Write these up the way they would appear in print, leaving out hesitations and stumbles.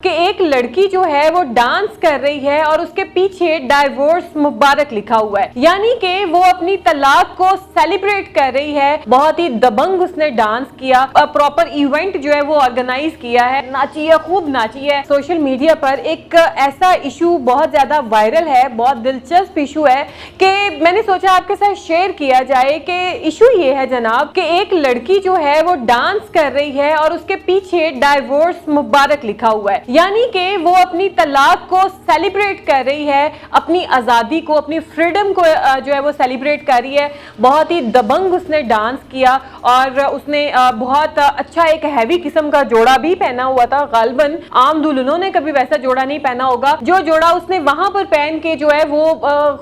कि एक लड़की जो है वो डांस कर रही है और उसके पीछे डाइवोर्स मुबारक लिखा हुआ है, यानी कि वो अपनी तलाक को सेलिब्रेट कर रही है। बहुत ही दबंग उसने डांस किया, प्रॉपर इवेंट जो है वो ऑर्गेनाइज किया है, नाची है, खूब नाची है। सोशल मीडिया पर एक ऐसा इशू बहुत ज्यादा वायरल है, बहुत दिलचस्प इशू है कि मैंने सोचा आपके साथ शेयर किया जाए कि इशू ये है जनाब कि एक लड़की जो है वो डांस कर रही है और उसके पीछे डाइवोर्स मुबारक लिखा हुआ है, यानी कि वो अपनी तलाक को सेलिब्रेट कर रही है, अपनी आज़ादी को, अपनी फ्रीडम को जो है वो सेलिब्रेट कर रही है। बहुत ही दबंग उसने डांस किया और उसने बहुत अच्छा एक हैवी किस्म का जोड़ा भी पहना हुआ था। गालिबन आम दुल्हनों ने कभी वैसा जोड़ा नहीं पहना होगा। जो जोड़ा उसने वहां पर पहन के जो है वो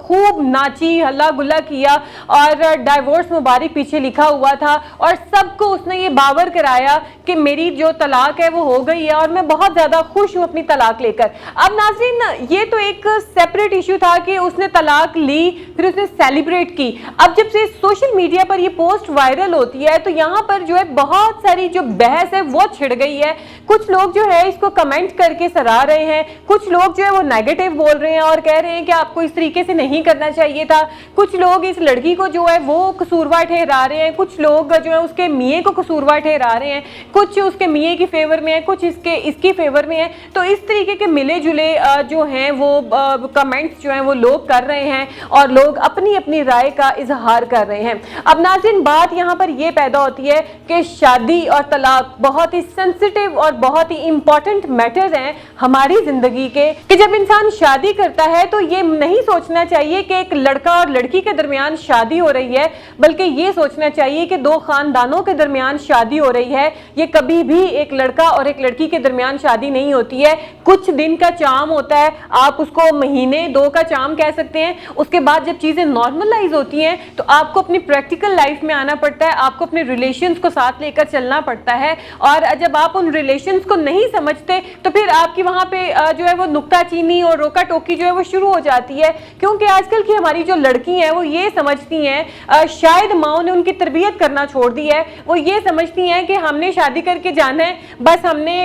खूब नाची, हल्ला गुल्ला किया और डाइवोर्स मुबारक पीछे लिखा हुआ था और सबको उसने ये बावर कराया कि मेरी जो तलाक है वो हो गई है और मैं बहुत ज्यादा खुश हूं अपनी तलाक लेकर। अब नाज़रीन, ये तो एक सेपरेट इशू था कि उसने तलाक ली, फिर उसने सेलिब्रेट की। अब जब से सोशल मीडिया पर ये पोस्ट वायरल होती है तो यहाँ पर जो है बहुत सारी जो बहस है वो छिड़ गई है। कुछ लोग जो है इसको कमेंट करके सराह रहे हैं, कुछ लोग जो है वो नेगेटिव बोल रहे हैं और कह रहे हैं कि आपको इस तरीके से नहीं करना चाहिए था। कुछ लोग इस लड़की को जो है वो कसूरवार ठहरा रहे हैं, कुछ लोग जो है उसके मियाँ को कसूरवार ठहरा रहे हैं, कुछ उसके मियाँ की फेवर में है, कुछ इसकी फेवर में है। तो इस तरीके के मिले जुले जो हैं वो कमेंट्स जो हैं वो लोग कर रहे हैं और लोग अपनी अपनी राय का इजहार कर रहे हैं। अब नाज़रीन, बात यहाँ पर ये पैदा होती है कि शादी और तलाक बहुत ही सेंसिटिव और बहुत ही इंपॉर्टेंट मैटर्स हैं हमारी जिंदगी के, कि जब इंसान शादी करता है तो ये नहीं सोचना चाहिए कि एक लड़का और लड़की के दरमियान शादी हो रही है, बल्कि ये सोचना चाहिए कि दो खानदानों के दरमियान शादी हो रही है। ये कभी भी एक लड़का और एक लड़की के दरमियान शादी नहीं होती है। कुछ दिन का चाम होता है, आप उसको महीने दो का चाम कह सकते हैं। उसके बाद जब चीजें नॉर्मलाइज होती हैं तो आपको अपनी प्रैक्टिकल लाइफ में आना पड़ता है, आपको अपने रिलेशंस को साथ लेकर चलना पड़ता है। और जब आप उन रिलेशंस को नहीं समझते तो फिर आपकी वहां पे जो है वो नुक्ताचीनी और रोका टोकी जो है वो शुरू हो जाती है। क्योंकि आजकल की हमारी जो लड़की हैं वो ये समझती हैं, शायद माओ ने उनकी तरबियत करना छोड़ दी है, वो ये समझती हैं कि हमने शादी करके जाना है, बस हमने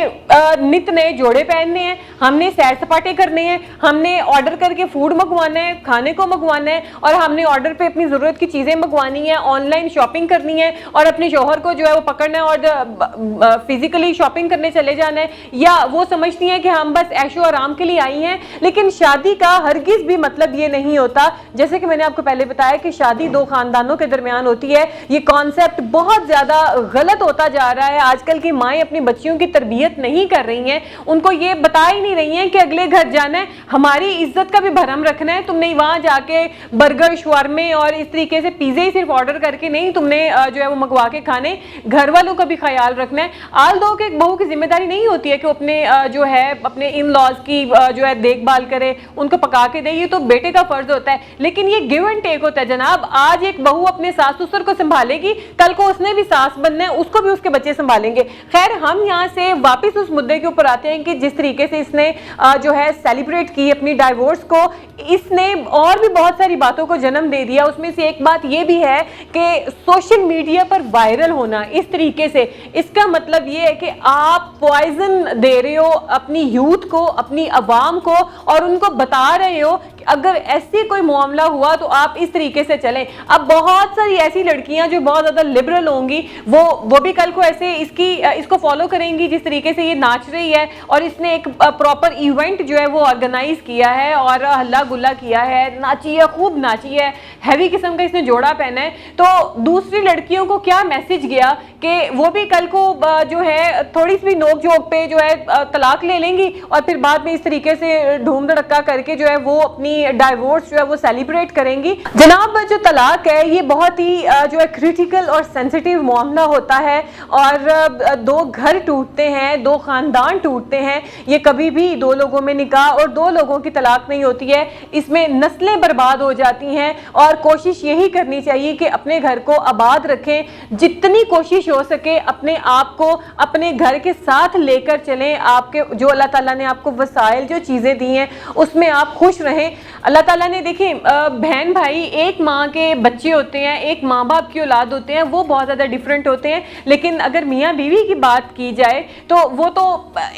नित नए जोड़े पहनने हैं, हमने सैर सपाटे करने हैं, हमने ऑर्डर करके फूड मंगवाना है, खाने को मंगवाना है और हमने ऑर्डर पे अपनी जरूरत की चीजें मंगवानी है, ऑनलाइन शॉपिंग करनी है और अपने शौहर को जो है वो पकड़ना है और फिजिकली शॉपिंग करने चले जाना है। या वो समझती हैं कि हम बस ऐशो आराम के लिए आई हैं। लेकिन शादी का हरगिज भी मतलब ये नहीं होता, जैसे कि मैंने आपको पहले बताया कि शादी दो खानदानों के दरमियान होती है। ये कॉन्सेप्ट बहुत ज्यादा गलत होता जा रहा है। आजकल की माएँ अपनी बच्चियों की तरबियत नहीं कर रही हैं, उनको ये बता ही नहीं रही हैं कि अगले घर जाना है, हमारी इज्जत का भी भरम रखना है। तुमने वहां जाके बर्गर, शवारमे और इस तरीके से पिज्जे ही सिर्फ ऑर्डर करके नहीं, तुमने जो है वो मंगवा के खाने, घर वालों का भी ख्याल रखना है। आल दो के एक बहू की जिम्मेदारी नहीं होती है कि अपने जो है अपने इन लॉज की जो है देखभाल करे, उनको पका के दे, ये तो बेटे का फर्ज होता है। लेकिन ये गिव एंड टेक होता है जनाब। आज एक बहू अपने सास ससुर को संभालेगी, कल को उसने भी सास बनना है, उसको भी उसके बच्चे संभालेंगे। खैर, हम यहाँ से वापिस उस मुद्दे के ऊपर आते हैं कि जिस तरीके से इसने जो है सेलिब्रेट की अपनी डाइवोर्स को, इसने और भी बहुत सारी बातों को जन्म दे दिया। उसमें से एक बात ये भी है कि सोशल मीडिया पर वायरल होना इस तरीके से, इसका मतलब ये है कि आप पॉइजन दे रहे हो अपनी यूथ को, अपनी अवाम को, और उनको बता रहे हो कि अगर ऐसे कोई मामला हुआ तो आप इस तरीके से चलें। अब बहुत सारी ऐसी लड़कियां जो बहुत ज्यादा लिबरल होंगी वो भी कल को ऐसे इसको फॉलो करेंगी जिस तरीके से ये नाच रही है। और इसने एक प्रॉपर इवेंट जो है वो ऑर्गेनाइज किया है और हल्ला गुल्ला किया है, नाची है, खूब नाची है, हैवी किस्म का इसने जोड़ा पहना है। तो दूसरी लड़कियों को क्या मैसेज गया कि वो भी कल को जो है थोड़ी सी भी नोक झोंक पे जो है तलाक ले लेंगी और फिर बाद में इस तरीके से धूम धड़क्का करके जो है वो अपनी डाइवोर्स जो है वो सेलिब्रेट करेंगी। जनाब, जो तलाक है ये बहुत ही जो है क्रिटिकल और सेंसिटिव मामला होता है और दो घर टूटते हैं, दो खानदान टूटते हैं। ये कभी भी दो लोगों में निकाह और दो लोगों की तलाक नहीं होती है, इसमें नस्लें बर्बाद हो जाती हैं। और कोशिश यही करनी चाहिए कि अपने घर को आबाद रखें, जितनी कोशिश हो सके अपने आप को अपने घर के साथ लेकर चलें। आपके जो अल्लाह ताला ने आपको वसाइल जो चीज़ें दी हैं उसमें आप खुश रहें। अल्लाह ताला ने देखें, बहन भाई एक माँ के बच्चे होते हैं, एक माँ बाप की औलाद होते हैं, वो बहुत ज़्यादा डिफरेंट होते हैं। लेकिन अगर मियाँ बीवी की बात की जाए तो वो तो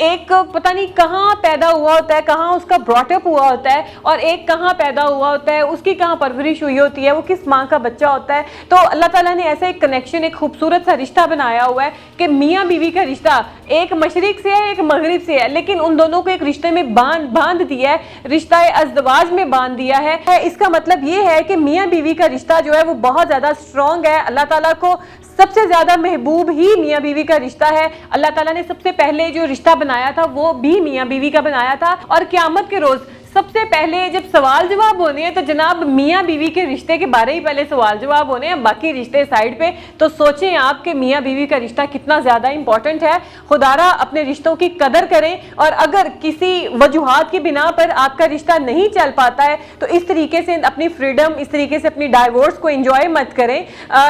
एक पता नहीं कहाँ पैदा हुआ होता है, कहाँ उसका ब्रॉटअप हुआ होता है, और एक कहाँ पैदा हुआ होता है, उसकी कहाँ परवरिश हुई होती है, वो किस माँ का बच्चा होता है। तो अल्लाह ताला ने ऐसा एक कनेक्शन, एक खूबसूरत सा रिश्ता बनाया हुआ है कि मियाँ बीवी का रिश्ता एक मशरिक से है, एक मगरिब से है, लेकिन उन दोनों को एक रिश्ते में बांध दिया है, रिश्ता अज़दवाज में बांध दिया है। इसका मतलब ये है कि मियाँ बीवी का रिश्ता जो है वो बहुत ज़्यादा स्ट्रॉन्ग है। अल्लाह ताला को सबसे ज़्यादा महबूब ही मियाँ बीवी का रिश्ता है। अल्लाह ताला ने सबसे पहले जो रिश्ता बनाया था वो भी मियाँ बीवी का बनाया था, और क़यामत के रोज़ सबसे पहले जब सवाल जवाब होने हैं तो जनाब मियाँ बीवी के रिश्ते के बारे ही पहले सवाल जवाब होने हैं, बाकी रिश्ते साइड पे। तो सोचें आप कि मियाँ बीवी का रिश्ता कितना ज़्यादा इंपॉर्टेंट है। खुदारा अपने रिश्तों की कदर करें, और अगर किसी वजूहात की बिना पर आपका रिश्ता नहीं चल पाता है तो इस तरीके से अपनी फ्रीडम, इस तरीके से अपनी डाइवोर्स को एंजॉय मत करें।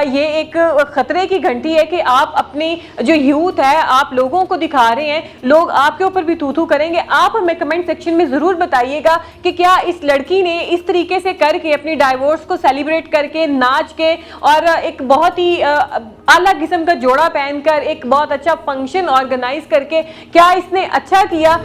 ये एक ख़तरे की घंटी है कि आप अपनी जो यूथ है आप लोगों को दिखा रहे हैं, लोग आपके ऊपर भी थू थू करेंगे। आप हमें कमेंट सेक्शन में ज़रूर बताइएगा कि क्या इस लड़की ने इस तरीके से करके अपनी डाइवोर्स को सेलिब्रेट करके, नाच के, और एक बहुत ही आला किस्म का जोड़ा पहनकर एक बहुत अच्छा फंक्शन ऑर्गेनाइज करके, क्या इसने अच्छा किया?